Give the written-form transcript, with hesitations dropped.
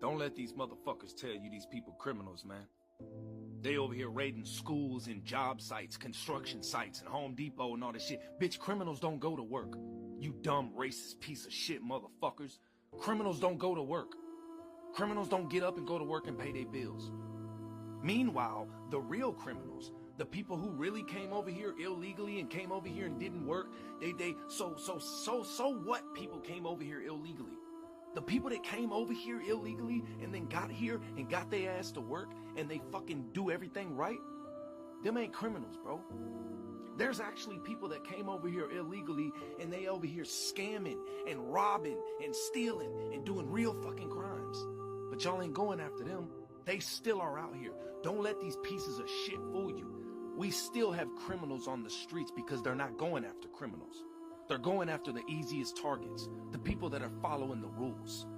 Don't let these motherfuckers tell you these people criminals, man. They over here raiding schools and job sites, construction sites, and Home Depot and all this shit. Bitch, criminals don't go to work. You dumb, racist piece of shit motherfuckers. Criminals don't go to work. Criminals don't get up and go to work and pay their bills. Meanwhile, the real criminals, the people who really came over here illegally and came over here and didn't work, so what people came over here illegally? The people that came over here illegally and then got here and got their ass to work and they fucking do everything right, them ain't criminals, bro. There's actually people that came over here illegally and they over here scamming and robbing and stealing and doing real fucking crimes. But y'all ain't going after them. They still are out here. Don't let these pieces of shit fool you. We still have criminals on the streets because they're not going after criminals. They're going after the easiest targets, the people that are following the rules.